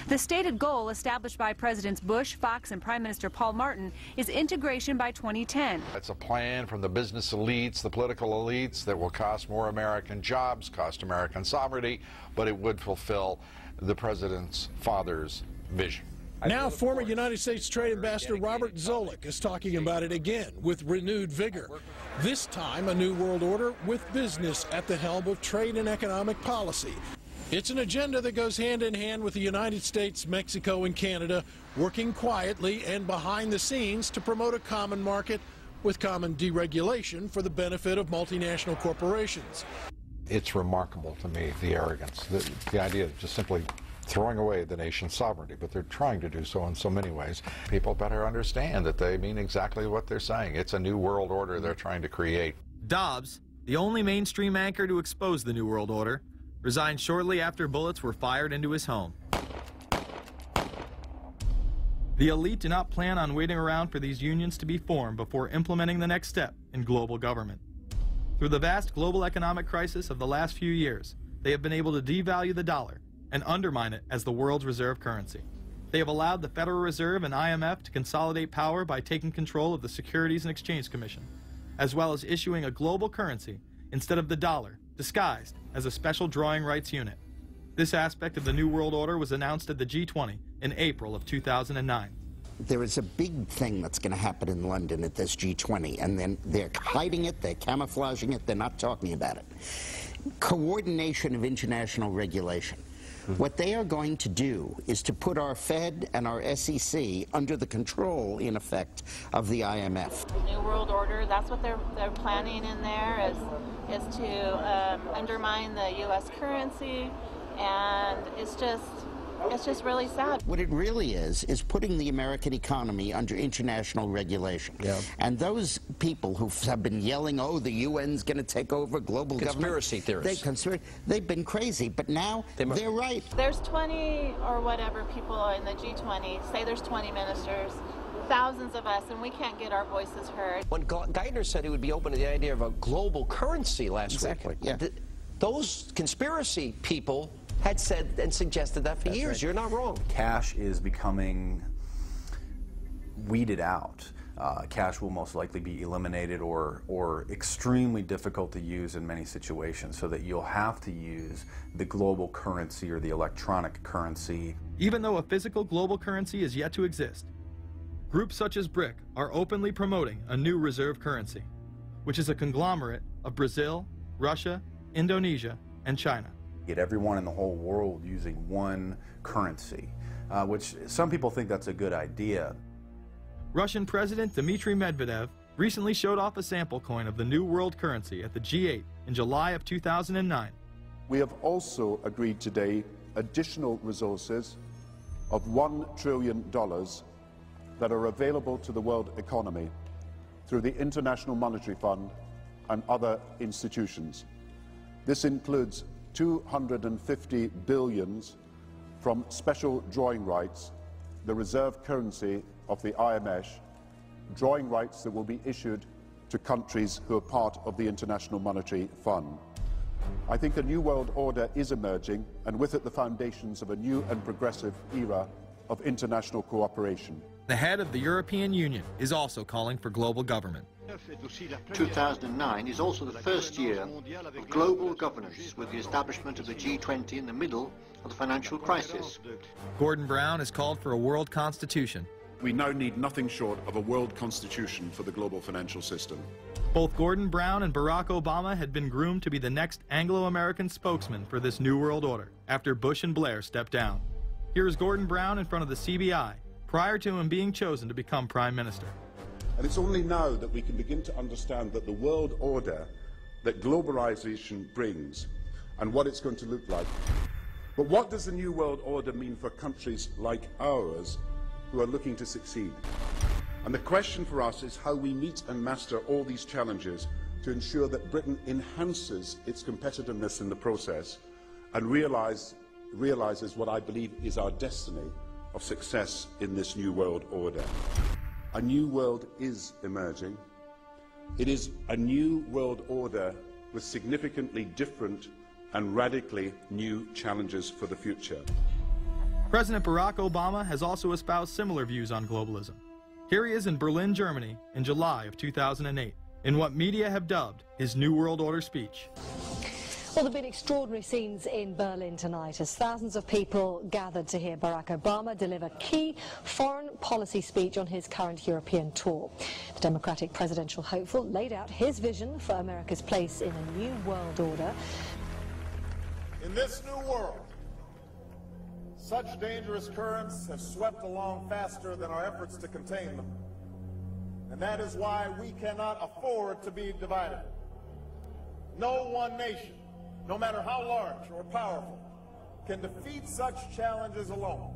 The stated goal established by Presidents Bush, Fox, and Prime Minister Paul Martin is integration by 2010. It's a plan from the business elites, the political elites, that will cost more American jobs, cost American sovereignty, but it would fulfill the President's father's vision. Now, former United States Trade Ambassador Robert Zoellick is talking about it again with renewed vigor. This time, a new world order with business at the helm of trade and economic policy. It's an agenda that goes hand in hand with the United States, Mexico, and Canada working quietly and behind the scenes to promote a common market with common deregulation for the benefit of multinational corporations. It's remarkable to me, the arrogance, the idea of just simply throwing away the nation's sovereignty, but they're trying to do so in so many ways. People better understand that they mean exactly what they're saying. It's a new world order they're trying to create. Dobbs, the only mainstream anchor to expose the new world order, resigned shortly after bullets were fired into his home. The elite do not plan on waiting around for these unions to be formed before implementing the next step in global government. Through the vast global economic crisis of the last few years, they have been able to devalue the dollar and undermine it as the world's reserve currency. They have allowed the Federal Reserve and IMF to consolidate power by taking control of the Securities and Exchange Commission, as well as issuing a global currency instead of the dollar, disguised as a special drawing rights unit. This aspect of the New World Order was announced at the G20 in April of 2009. There is a big thing that's going to happen in London at this G20, and then they're hiding it, they're camouflaging it, they're not talking about it. Coordination of international regulation. What they are going to do is to put our Fed and our SEC under the control, in effect, of the IMF. The New World Order, that's what they're planning in there, is to undermine the U.S. currency, and it's just really sad. What it really is putting the American economy under international regulation. Yeah. And those people who have been yelling, oh, the UN's going to take over global conspiracy government. Theorists. They've been crazy, but now they're right. There's 20 or whatever people in the G20, say there's 20 ministers, thousands of us, and we can't get our voices heard. When Geithner said he would be open to the idea of a global currency last week, yeah. Those conspiracy people had said and suggested that for years. Right. You're not wrong. Cash is becoming weeded out. Cash will most likely be eliminated or extremely difficult to use in many situations, so that you'll have to use the global currency or the electronic currency. Even though a physical global currency is yet to exist, groups such as BRIC are openly promoting a new reserve currency, which is a conglomerate of Brazil, Russia, Indonesia, and China. Get everyone in the whole world using one currency, which some people think that's a good idea. Russian President Dmitry Medvedev recently showed off a sample coin of the new world currency at the G8 in July of 2009. We have also agreed today additional resources of $1 trillion that are available to the world economy through the International Monetary Fund and other institutions. This includes 250 billion from special drawing rights, the reserve currency of the IMF, drawing rights that will be issued to countries who are part of the International Monetary Fund. I think a new world order is emerging, and with it the foundations of a new and progressive era of international cooperation. The head of the European Union is also calling for global government. 2009 is also the first year of global governance, with the establishment of the G20 in the middle of the financial crisis. Gordon Brown has called for a world constitution. We now need nothing short of a world constitution for the global financial system. Both Gordon Brown and Barack Obama had been groomed to be the next Anglo-American spokesman for this new world order after Bush and Blair stepped down. Here is Gordon Brown in front of the CBI prior to him being chosen to become Prime Minister. And it's only now that we can begin to understand that the world order that globalization brings and what it's going to look like. But what does the new world order mean for countries like ours who are looking to succeed? And the question for us is how we meet and master all these challenges to ensure that Britain enhances its competitiveness in the process and realizes what I believe is our destiny of success in this new world order. A new world is emerging. It is a new world order with significantly different and radically new challenges for the future. President Barack Obama has also espoused similar views on globalism. Here he is in Berlin, Germany, in July of 2008, in what media have dubbed his New World Order speech. Well, there have been extraordinary scenes in Berlin tonight as thousands of people gathered to hear Barack Obama deliver key foreign policy speech on his current European tour. The Democratic presidential hopeful laid out his vision for America's place in a new world order. In this new world, such dangerous currents have swept along faster than our efforts to contain them. And that is why we cannot afford to be divided. No one nation, no matter how large or powerful, can defeat such challenges alone.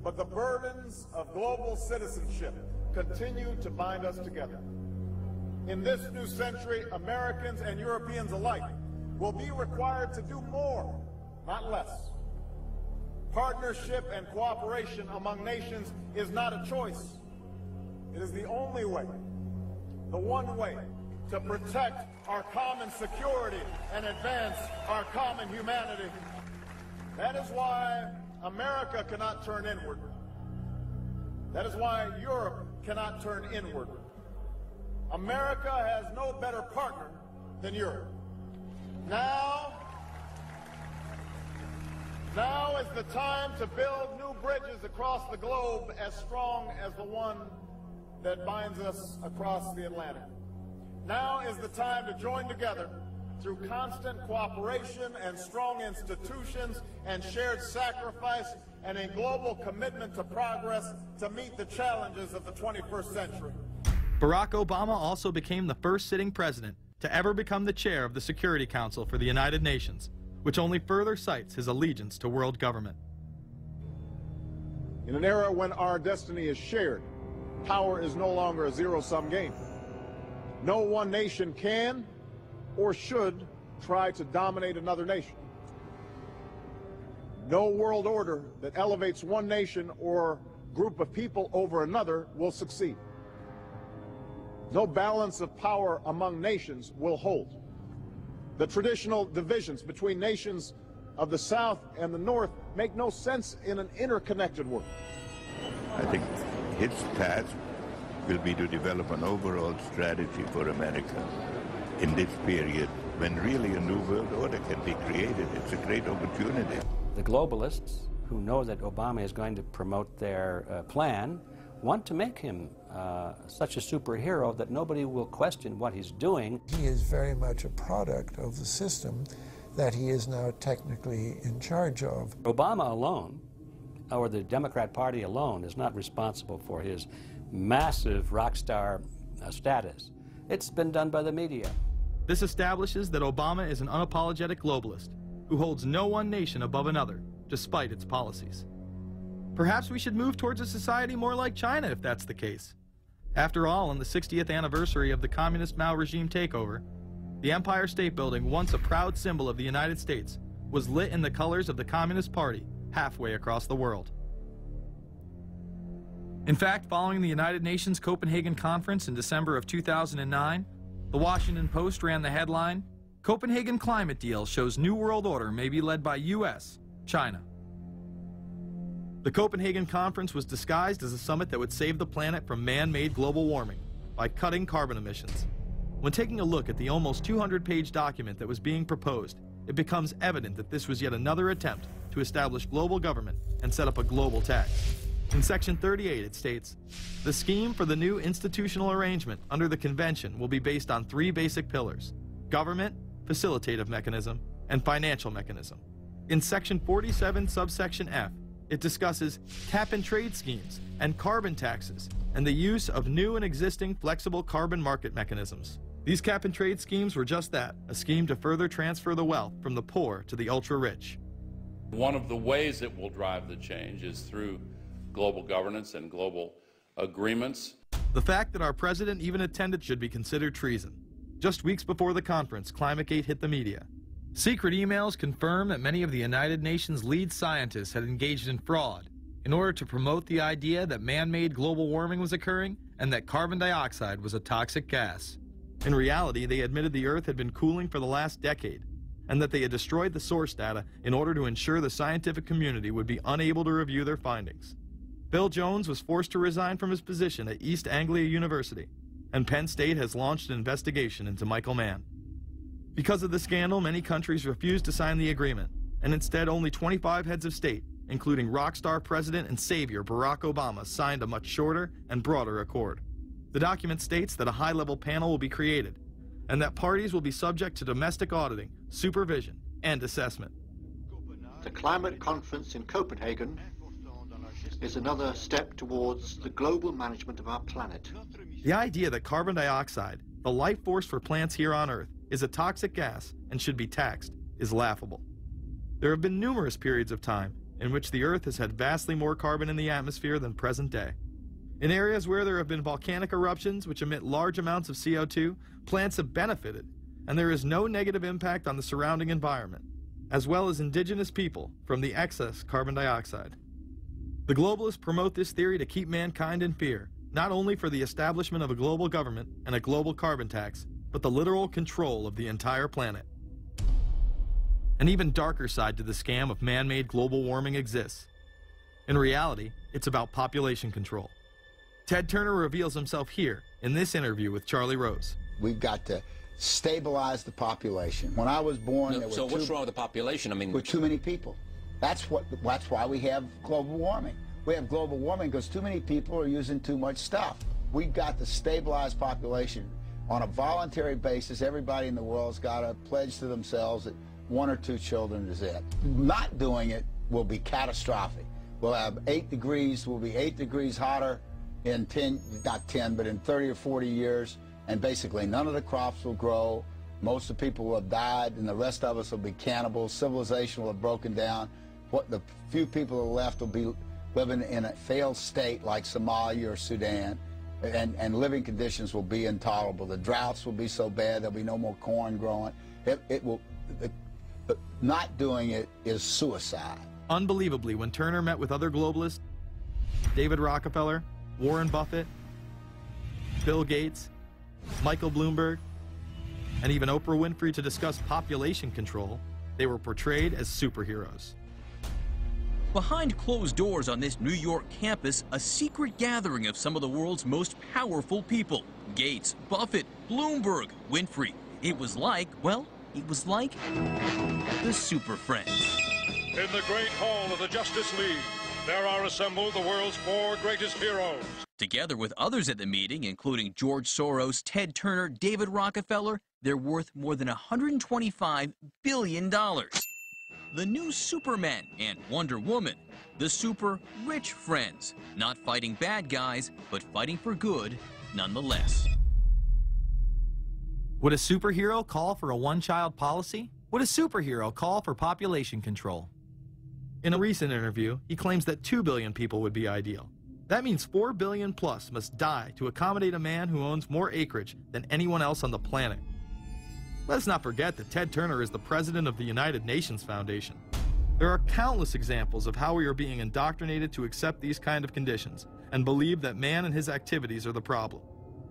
But the burdens of global citizenship continue to bind us together. In this new century, Americans and Europeans alike will be required to do more, not less. Partnership and cooperation among nations is not a choice. It is the only way, the one way, to protect our common security and advance our common humanity. That is why America cannot turn inward. That is why Europe cannot turn inward. America has no better partner than Europe. Now is the time to build new bridges across the globe as strong as the one that binds us across the Atlantic. Now is the time to join together through constant cooperation and strong institutions and shared sacrifice and a global commitment to progress to meet the challenges of the 21st century. Barack Obama also became the first sitting president to ever become the chair of the Security Council for the United Nations, which only further cites his allegiance to world government. In an era when our destiny is shared, power is no longer a zero-sum game. No one nation can or should try to dominate another nation. No world order that elevates one nation or group of people over another will succeed. No balance of power among nations will hold. The traditional divisions between nations of the South and the North make no sense in an interconnected world. I think his task will be to develop an overall strategy for America in this period when really a new world order can be created. It's a great opportunity. The globalists, who know that Obama is going to promote their plan, want to make him such a superhero that nobody will question what he's doing. He is very much a product of the system that he is now technically in charge of. Obama alone, or the Democrat Party alone, is not responsible for his massive rock star status. It's been done by the media. This establishes that Obama is an unapologetic globalist who holds no one nation above another, despite its policies. Perhaps we should move towards a society more like China if that's the case. After all, on the 60th anniversary of the communist Mao regime takeover, the Empire State Building, once a proud symbol of the United States, was lit in the colors of the Communist Party halfway across the world. In fact, following the United Nations Copenhagen Conference in December of 2009, the Washington Post ran the headline, "Copenhagen Climate Deal Shows New World Order May Be Led by U.S., China." The Copenhagen Conference was disguised as a summit that would save the planet from man-made global warming by cutting carbon emissions. When taking a look at the almost 200-page document that was being proposed, it becomes evident that this was yet another attempt to establish global government and set up a global tax. In Section 38, it states, "The scheme for the new institutional arrangement under the Convention will be based on 3 basic pillars: government, facilitative mechanism, and financial mechanism." In Section 47, subsection F, it discusses cap-and-trade schemes and carbon taxes and the use of new and existing flexible carbon market mechanisms. These cap-and-trade schemes were just that, a scheme to further transfer the wealth from the poor to the ultra-rich. One of the ways it will drive the change is through global governance and global agreements. The fact that our president even attended should be considered treason. Just weeks before the conference, ClimateGate hit the media. Secret emails confirm that many of the United Nations lead scientists had engaged in fraud in order to promote the idea that man-made global warming was occurring and that carbon dioxide was a toxic gas. In reality, they admitted the Earth had been cooling for the last decade, and that they had destroyed the source data in order to ensure the scientific community would be unable to review their findings. Bill Jones was forced to resign from his position at East Anglia University, and Penn State has launched an investigation into Michael Mann. Because of the scandal, many countries refused to sign the agreement, and instead only 25 heads of state, including rock star President and Savior Barack Obama, signed a much shorter and broader accord. The document states that a high-level panel will be created, and that parties will be subject to domestic auditing, supervision, and assessment. The climate conference in Copenhagen is another step towards the global management of our planet. The idea that carbon dioxide, the life force for plants here on Earth, is a toxic gas and should be taxed is laughable. There have been numerous periods of time in which the Earth has had vastly more carbon in the atmosphere than present day. In areas where there have been volcanic eruptions which emit large amounts of CO2, plants have benefited, and there is no negative impact on the surrounding environment, as well as indigenous people, from the excess carbon dioxide. The globalists promote this theory to keep mankind in fear, not only for the establishment of a global government and a global carbon tax, but the literal control of the entire planet. An even darker side to the scam of man-made global warming exists. In reality, it's about population control. Ted Turner reveals himself here in this interview with Charlie Rose. We've got to stabilize the population. When I was born, there were so what's wrong with the population? I mean, with too many people. That's why we have global warming. We have global warming because too many people are using too much stuff. We've got to stabilize population on a voluntary basis. Everybody in the world's got to pledge to themselves that 1 or 2 children is it. Not doing it will be catastrophic. We'll have 8 degrees. We'll be 8 degrees hotter in 30 or 40 years, and basically none of the crops will grow. Most of the people will have died, and the rest of us will be cannibals. Civilization will have broken down. What the few people who are left will be living in a failed state like Somalia or Sudan, and living conditions will be intolerable. The droughts will be so bad there'll be no more corn growing. Not doing it is suicide. Unbelievably, when Turner met with other globalists, David Rockefeller, Warren Buffett, Bill Gates, Michael Bloomberg, and even Oprah Winfrey to discuss population control, they were portrayed as superheroes. Behind closed doors on this New York campus, a secret gathering of some of the world's most powerful people. Gates, Buffett, Bloomberg, Winfrey. It was like, well, it was like the Super Friends. In the great hall of the Justice League, there are assembled the world's 4 greatest heroes. Together with others at the meeting, including George Soros, Ted Turner, David Rockefeller, they're worth more than $125 billion. The new Superman and Wonder Woman, the super rich friends, not fighting bad guys, but fighting for good nonetheless. Would a superhero call for a one-child policy? Would a superhero call for population control? In a recent interview, he claims that 2 billion people would be ideal. That means 4 billion plus must die to accommodate a man who owns more acreage than anyone else on the planet. Let's not forget that Ted Turner is the president of the United Nations Foundation. There are countless examples of how we are being indoctrinated to accept these kind of conditions and believe that man and his activities are the problem.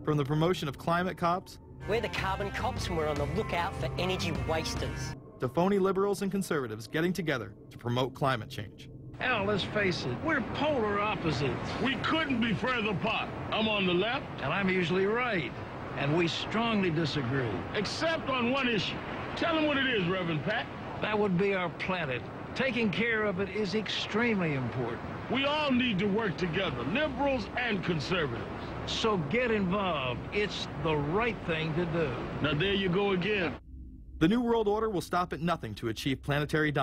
From the promotion of climate cops, we're the carbon cops and we're on the lookout for energy wasters, to phony liberals and conservatives getting together to promote climate change. Hell, let's face it, we're polar opposites. We couldn't be further apart. I'm on the left, and I'm usually right. And we strongly disagree. Except on one issue. Tell them what it is, Reverend Pat. That would be our planet. Taking care of it is extremely important. We all need to work together, liberals and conservatives. So get involved. It's the right thing to do. Now there you go again. The New World Order will stop at nothing to achieve planetary dominance.